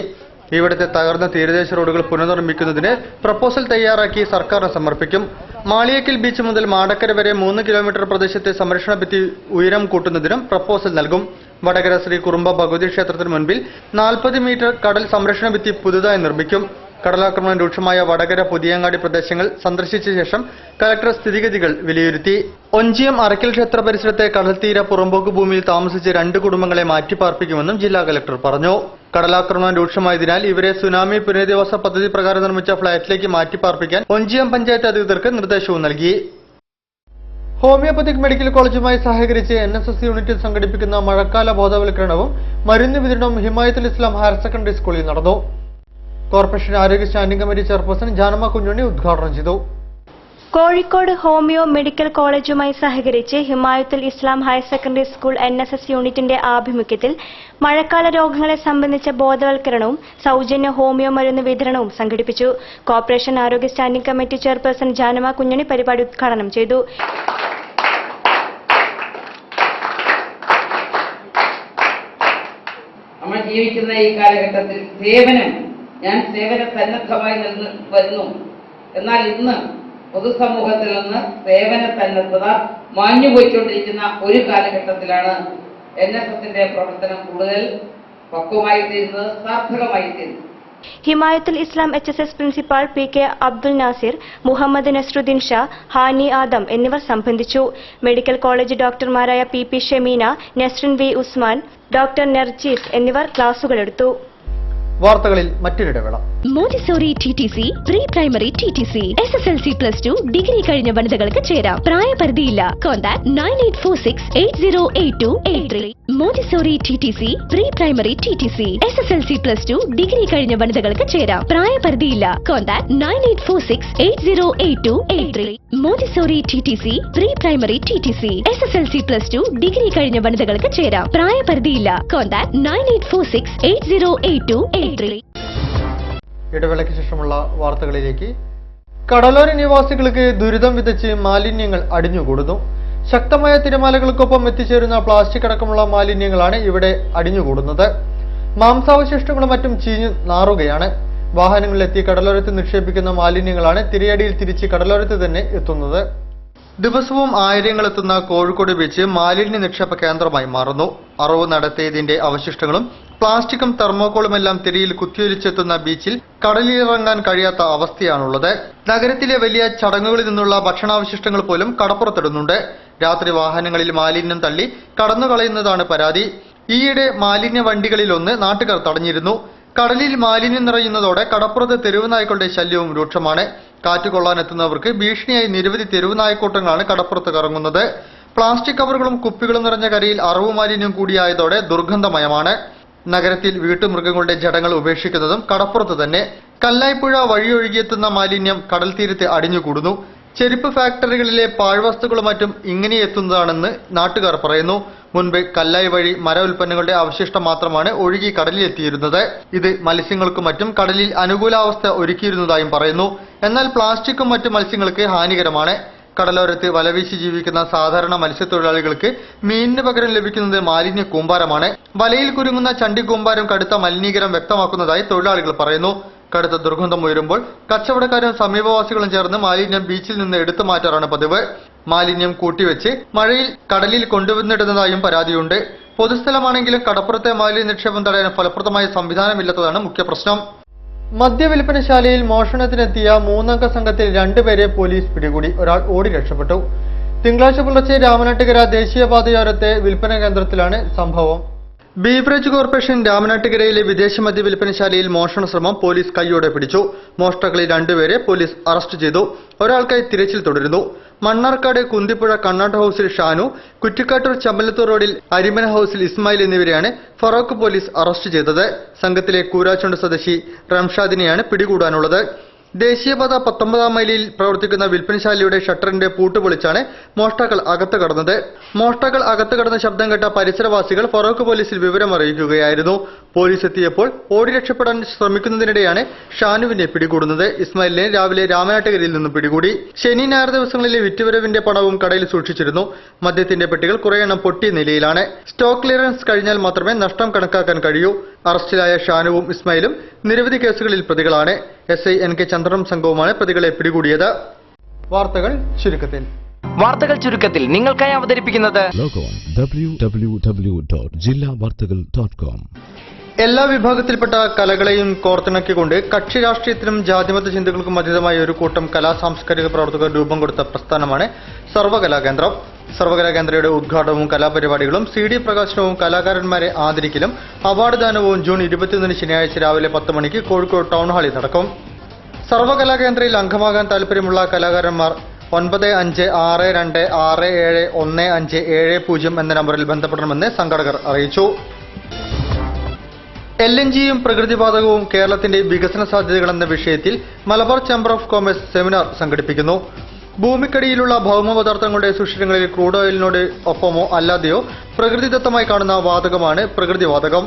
ഇവിടുത്തെ തകർന്ന തീരദേശ റോഡുകൾ പുനർനിർമ്മിക്കുന്നതിന് പ്രപ്പോസൽ തയ്യാറാക്കി സർക്കാരിന് സമർപ്പിക്കും. മാളിയേക്കൽ ബീച്ച് മുതൽ മാടക്കര വരെ 3 കിലോമീറ്റർ പ്രദേശത്തെ സംരക്ഷണ ഭിത്തി ഉയരം കൂട്ടുന്നതിനും പ്രപ്പോസൽ നൽകും. വടകര ശ്രീ കുറുമ്പ ഭഗവതി ക്ഷേത്രത്തിന് മുൻപിൽ 40 മീറ്റർ കടൽ സംരക്ഷണ ഭിത്തി പുതുതായി നിർമ്മിക്കും. കടലാക്രമണം രൂക്ഷമായ വടകര പുതിയങ്ങാടി പ്രദേശങ്ങൾ സന്ദർശിച്ച ശേഷം കലക്ടർ സ്ഥിതിഗതികൾ വിലയിരുത്തി. ഒഞ്ചിയം അറക്കൽ ക്ഷേത്ര പരിസരത്തെ കടൽത്തീര പുറമ്പോക്ക് ഭൂമിയിൽ താമസിച്ച് 2 കുടുംബങ്ങളെ മാറ്റിപ്പാർപ്പിക്കുമെന്നും ജില്ലാ കലക്ടർ പറഞ്ഞു. കടലാക്രമണം രൂക്ഷമായതിനാൽ ഇവരെ സുനാമി പുനരധിവാസ പദ്ധതി പ്രകാരം നിർമ്മിച്ച ഫ്ളാറ്റിലേക്ക് മാറ്റിപ്പാർപ്പിക്കാൻ ഒഞ്ചിയം പഞ്ചായത്ത് അധികൃതർക്ക് നിർദ്ദേശവും നൽകി. ഹോമിയോപ്പതിക് മെഡിക്കൽ കോളേജുമായി സഹകരിച്ച് NSS യൂണിറ്റിൽ സംഘടിപ്പിക്കുന്ന മഴക്കാല ബോധവൽക്കരണവും മരുന്ന് വിതരണവും ഹിമായത്തുൽ ഇസ്ലാം ഹയർ സെക്കൻഡറി സ്കൂളിൽ നടന്നു. കോർപ്പറേഷൻ ആരോഗ്യ standing committee chairperson Janamma Kunjunni ഉദ്ഘാടനം ചെയ്തു. കോഴിക്കോട് ഹോമിയോ മെഡിക്കൽ കോളേജുമായി സഹകരിച്ച് ഹിമായത്തുൽ ഇസ്ലാം ഹയർ സെക്കൻഡറി സ്കൂൾ NSS യൂണിറ്റിന്റെ ആഭിമുഖ്യത്തിൽ മഴക്കാല രോഗങ്ങളെ സംബന്ധിച്ച ബോധവൽക്കരണവും സൗജന്യ ഹോമിയോ മരുന്ന് വിതരണവും സംഘടിപ്പിച്ചു. കോർപ്പറേഷൻ ആരോഗ്യ standing committee chairperson Janamma Kunjunni പരിപാടി ഉദ്ഘാടനം ചെയ്തു. നമ്മൾ ജീവിക്കുന്ന ഈ കാലഘട്ടത്തിൽ ഞാൻ സേവന സന്നദ്ധമായി വരുന്നു. എന്നാൽ ഇന്ന് പൊതുസമൂഹത്തിൽ നിന്ന് സേവന സന്നദ്ധത മാഞ്ഞുപോയിക്കൊണ്ടിരിക്കുന്ന ഒരു കാലഘട്ടത്തിലാണ് NSSന്റെ പ്രവർത്തനം കൂടുതൽ പക്വമായിത്തീരുന്നത്, സാർത്ഥകമായിത്തീരുന്നത്. Himayathul Islam HSS principal PK Abdul Nasir, Muhammad Nasruddin Shah, Hani Adam എന്നിവർ സംബന്ധിച്ചു. മെഡിക്കൽ കോളേജ് ഡോക്ടർമാരായ PP Shameena, Nasrin V Usman, doctor Nargees എന്നിവർ ക്ലാസുകളെടുത്തു. വാർത്തകളിൽ മറ്റൊരിടവേള. Montessori TTC, pre primary TTC, SSLC+2 degree കഴിഞ്ഞ വനിതകൾക്ക് ചേരാം. പ്രായപരിധിയില്ല. Contact 9846808283. Montessori TTC, pre primary TTC, SSLC+2 degree കഴിഞ്ഞ വനിതകൾക്ക് ചേരാം. പ്രായപരിധിയില്ല. Contact 9846808283. Montessori TTC, pre primary TTC, SSLC+2 degree കഴിഞ്ഞ വനിതകൾക്ക് ചേരാം. പ്രായപരിധിയില്ല. കോൺടാക്ട് 9846808283. ഇടവേളയ്ക്ക് ശേഷമുള്ള വാർത്തകളിലേക്ക്. കടലോര നിവാസികൾക്ക് ദുരിതം വിതച്ച് മാലിന്യങ്ങൾ അടിഞ്ഞുകൂടുന്നു. ശക്തമായ തിരമാലകൾക്കൊപ്പം എത്തിച്ചേരുന്ന പ്ലാസ്റ്റിക് അടക്കമുള്ള മാലിന്യങ്ങളാണ് ഇവിടെ അടിഞ്ഞുകൂടുന്നത്. മാംസാവശിഷ്ടങ്ങളും മറ്റും ചീഞ്ഞു നാറുകയാണ്. വാഹനങ്ങളിലെത്തി കടലോരത്ത് നിക്ഷേപിക്കുന്ന മാലിന്യങ്ങളാണ് തിരയടിയിൽ തിരിച്ച് കടലോരത്ത് തന്നെ എത്തുന്നത്. ദിവസവും ആയിരങ്ങൾ എത്തുന്ന കോഴിക്കോട് ബീച്ച് മാലിന്യ നിക്ഷേപ കേന്ദ്രമായി മാറുന്നു. അറവ് നടത്തിയതിന്റെ അവശിഷ്ടങ്ങളും പ്ലാസ്റ്റിക്കും തെർമോക്കോളുമെല്ലാം തിരയിൽ കുത്തിയൊലിച്ചെത്തുന്ന ബീച്ചിൽ കടലിലിറങ്ങാൻ കഴിയാത്ത അവസ്ഥയാണുള്ളത്. നഗരത്തിലെ വലിയ ചടങ്ങുകളിൽ നിന്നുള്ള ഭക്ഷണാവശിഷ്ടങ്ങൾ പോലും കടപ്പുറത്തിടുന്നുണ്ട്. രാത്രി വാഹനങ്ങളിൽ മാലിന്യം തള്ളി കടന്നുകളയുന്നതാണ് പരാതി. ഈയിടെ മാലിന്യ വണ്ടികളിലൊന്ന് നാട്ടുകാർ തടഞ്ഞിരുന്നു. കടലിൽ മാലിന്യം നിറയുന്നതോടെ കടപ്പുറത്ത് തെരുവ് നായ്ക്കളുടെ ശല്യവും രൂക്ഷമാണ്. കാറ്റ് കൊള്ളാനെത്തുന്നവർക്ക് ഭീഷണിയായി നിരവധി തെരുവ് നായ്ക്കൂട്ടങ്ങളാണ് കടപ്പുറത്ത് കറങ്ങുന്നത്. പ്ലാസ്റ്റിക് കവറുകളും കുപ്പികളും നിറഞ്ഞ കരയിൽ അറവു മാലിന്യം കൂടിയായതോടെ ദുർഗന്ധമയമാണ്. നഗരത്തിൽ വീട്ടുമൃഗങ്ങളുടെ ജഡങ്ങൾ ഉപേക്ഷിക്കുന്നതും കടപ്പുറത്ത് തന്നെ. കല്ലായിപ്പുഴ വഴിയൊഴുകിയെത്തുന്ന മാലിന്യം കടൽ തീരത്ത് അടിഞ്ഞുകൂടുന്നു. ചെരുപ്പ് ഫാക്ടറികളിലെ പാഴ്വസ്തുക്കളും മറ്റും ഇങ്ങനെ എത്തുന്നതാണെന്ന് നാട്ടുകാർ പറയുന്നു. മുൻപ് കല്ലായി വഴി മര ഉൽപ്പന്നങ്ങളുടെ അവശിഷ്ടം മാത്രമാണ് ഒഴുകി കടലിലെത്തിയിരുന്നത്. ഇത് മത്സ്യങ്ങൾക്കും മറ്റും കടലിൽ അനുകൂലാവസ്ഥ ഒരുക്കിയിരുന്നതായും പറയുന്നു. എന്നാൽ പ്ലാസ്റ്റിക്കും മറ്റു മത്സ്യങ്ങൾക്ക് ഹാനികരമാണ്. കടലോരത്ത് വലവീശി ജീവിക്കുന്ന സാധാരണ മത്സ്യത്തൊഴിലാളികൾക്ക് മീനിന് പകരം ലഭിക്കുന്നത് മാലിന്യ കൂമ്പാരമാണ്. വലയിൽ കുരുങ്ങുന്ന ചണ്ടി കൂമ്പാരം കടുത്ത മലിനീകരണം വ്യക്തമാക്കുന്നതായി തൊഴിലാളികൾ പറയുന്നു. കടുത്ത ദുർഗന്ധം ഉയരുമ്പോൾ കച്ചവടക്കാരും സമീപവാസികളും ചേർന്ന് മാലിന്യം ബീച്ചിൽ നിന്ന് എടുത്തു മാറ്റാറാണ് പതിവ്. മാലിന്യം കൂട്ടിവെച്ച് മഴയിൽ കടലിൽ കൊണ്ടുവന്നിടുന്നതായും പരാതിയുണ്ട്. പൊതുസ്ഥലമാണെങ്കിലും കടപ്പുറത്തെ മാലിന്യ നിക്ഷേപം തടയാൻ ഫലപ്രദമായ സംവിധാനമില്ലാത്തതാണ് മുഖ്യ പ്രശ്നം. മദ്യവിൽപ്പനശാലയിൽ മോഷണത്തിനെത്തിയ 3 അംഗ സംഘത്തിൽ 2 പേരെ പോലീസ് പിടികൂടി. ഒരാൾ ഓടി രക്ഷപ്പെട്ടു. തിങ്കളാഴ്ച പുലർച്ചെ രാമനാട്ടുകര ദേശീയപാതയോരത്തെ വിൽപ്പന കേന്ദ്രത്തിലാണ് സംഭവം. ബീവറേജ് കോർപ്പറേഷൻ രാമനാട്ടുകരയിലെ വിദേശ മദ്യ വിൽപ്പനശാലയിൽ മോഷണ ശ്രമം പോലീസ് കൈയോടെ പിടിച്ചു. മോഷ്ടാക്കളിൽ 2 പേരെ പോലീസ് അറസ്റ്റ് ചെയ്തു. ഒരാൾക്കായി തിരച്ചിൽ തുടരുന്നു. മണ്ണാർക്കാട് കുന്തിപ്പുഴ കണ്ണാട്ട് ഹൌസിൽ ഷാനു, കുറ്റിക്കാട്ടൂർ ചമ്പലത്തൂർ റോഡിൽ അരിമന ഹൌസിൽ ഇസ്മായിൽ എന്നിവരെയാണ് ഫറോക്ക് പോലീസ് അറസ്റ്റ് ചെയ്തത്. സംഘത്തിലെ കൂരാച്ചുണ്ട് സ്വദേശി റംഷാദിനെയാണ് പിടികൂടാനുള്ളത്. ദേശീയപാത 19 മൈലിൽ പ്രവർത്തിക്കുന്ന വിൽപ്പനശാലയുടെ ഷട്ടറിന്റെ പൂട്ട് പൊളിച്ചാണ് മോഷ്ടാക്കൾ അകത്ത് കടന്നത്. മോഷ്ടാക്കൾ അകത്ത് കടന്ന ശബ്ദം കേട്ട പരിസരവാസികൾ ഫറോക്ക് പോലീസിൽ വിവരം അറിയിക്കുകയായിരുന്നു. പോലീസ് എത്തിയപ്പോൾ ഓടി രക്ഷപ്പെടാൻ ശ്രമിക്കുന്നതിനിടെയാണ് ഷാനുവിനെ പിടികൂടുന്നത്. ഇസ്മായിലിനെ രാവിലെ രാമനാട്ടുകരയിൽ നിന്നും പിടികൂടി. ശനി ഞായർ ദിവസങ്ങളിലെ വിറ്റുവരവിന്റെ പണവും കടയിൽ സൂക്ഷിച്ചിരുന്നു. മദ്യത്തിന്റെ പെട്ടികൾ കുറെയെണ്ണം പൊട്ടിയ നിലയിലാണ്. സ്റ്റോക്ക് ക്ലിയറൻസ് കഴിഞ്ഞാൽ മാത്രമേ നഷ്ടം കണക്കാക്കാൻ കഴിയൂ. അറസ്റ്റിലായ ഷാനുവും ഇസ്മായിലും നിരവധി കേസുകളിൽ പ്രതികളാണ്. SI NK ചന്ദ്രനും സംഘവുമാണ് പ്രതികളെ പിടികൂടിയത്. വാർത്തകൾ ചുരുക്കത്തിൽ നിങ്ങൾക്കായി അവതരിപ്പിക്കുന്നത് www.jillavartagal.com. എല്ലാ വിഭാഗത്തിൽപ്പെട്ട കലകളെയും കോർത്തിണക്കിക്കൊണ്ട് കക്ഷി രാഷ്ട്രീയത്തിനും ജാതിമത ചിന്തകൾക്കും അതീതമായ ഒരു കൂട്ടം കലാ സാംസ്കാരിക പ്രവർത്തകർ രൂപം കൊടുത്ത പ്രസ്ഥാനമാണ് സർവകലാകേന്ദ്രം. സർവകലാകേന്ദ്രയുടെ ഉദ്ഘാടനവും കലാപരിപാടികളും CD പ്രകാശനവും കലാകാരന്മാരെ ആദരിക്കലും അവാർഡ് ദാനവും ജൂൺ 21 ശനിയാഴ്ച രാവിലെ 10 മണിക്ക് കോഴിക്കോട് ടൗൺ ഹാളിൽ നടക്കും. സർവകലാകേന്ദ്രയിൽ അംഗമാകാൻ താൽപര്യമുള്ള കലാകാരന്മാർ 9562671570 എന്ന നമ്പറിൽ ബന്ധപ്പെടണമെന്ന് സംഘാടകർ അറിയിച്ചു. LNGയും പ്രകൃതിവാതകവും കേരളത്തിന്റെ വികസന സാധ്യതകൾ എന്ന വിഷയത്തിൽ Malabar chamber of commerce seminar സംഘടിപ്പിക്കുന്നു. ഭൂമിക്കടിയിലുള്ള ഭൗമപദാർത്ഥങ്ങളുടെ സുഷിരങ്ങളിൽ ക്രൂഡ് ഓയിലിനോട് ഒപ്പമോ അല്ലാതെയോ പ്രകൃതിദത്തമായി കാണുന്ന വാതകമാണ് പ്രകൃതിവാതകം.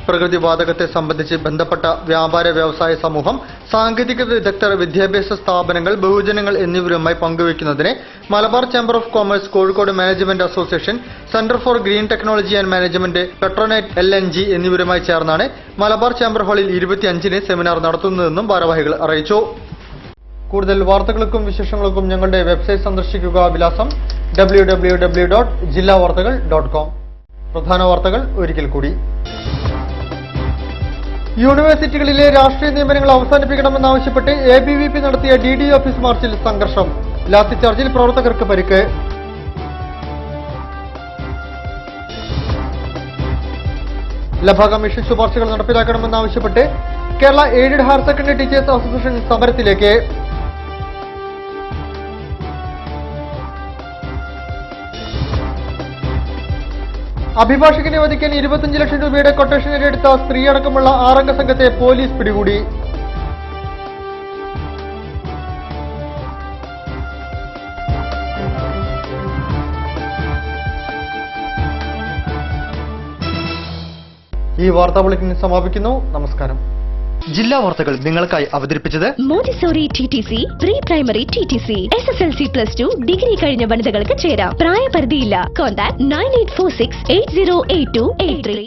പ്രകൃതിവാതകത്തെ സംബന്ധിച്ച് ബന്ധപ്പെട്ട വ്യാപാര വ്യവസായ സമൂഹം, സാങ്കേതിക വിദഗ്ധർ, വിദ്യാഭ്യാസ സ്ഥാപനങ്ങൾ, ബഹുജനങ്ങൾ എന്നിവരുമായി പങ്കുവയ്ക്കുന്നതിന് Malabar chamber of commerce, Kozhikode management association, centre for green technology and management, Petronet LNG എന്നിവരുമായി ചേർന്നാണ് മലബാർ ചേംബർ ഹാളിൽ 25-ന് സെമിനാർ നടത്തുന്നതെന്നും ഭാരവാഹികൾ അറിയിച്ചു. കൂടുതൽ വാർത്തകൾക്കും വിശേഷങ്ങൾക്കും ഞങ്ങളുടെ വെബ്സൈറ്റ് സന്ദർശിക്കുക. വിലാസം www.jillavartagal.com. പ്രധാന വാർത്തകൾ ഒരിക്കൽ കൂടി. യൂണിവേഴ്സിറ്റികളിലെ രാഷ്ട്രീയ നിയമനങ്ങൾ അവസാനിപ്പിക്കണമെന്നാവശ്യപ്പെട്ട് ABVP നടത്തിയ DD ഓഫീസ് മാർച്ചിൽ സംഘർഷം. ലാത്തിചാർജിൽ പ്രവർത്തകർക്ക് പരിക്ക്. ലഭ കമ്മീഷൻ ശുപാർശകൾ നടപ്പിലാക്കണമെന്നാവശ്യപ്പെട്ട് Kerala aided higher secondary teachers association സമരത്തിലേക്ക്. അഭിഭാഷകനെ വധിക്കാൻ 25 ലക്ഷം രൂപയുടെ കൊട്ടേഷൻ എടുത്ത സ്ത്രീയടക്കമുള്ള 6 അംഗ സംഘത്തെ പോലീസ് പിടികൂടി. ഈ വാർത്താ ബുള്ളറ്റിൻ സമാപിക്കുന്നു. നമസ്കാരം. ജില്ലാ വാർത്തകൾ നിങ്ങൾക്കായി അവതരിപ്പിച്ചത് Montessori TTC, pre primary TTC, SSLC+2 degree കഴിഞ്ഞ വനിതകൾക്ക് ചേരാം. പ്രായപരിധിയില്ല. കോൺടാക്ട് 9846808283.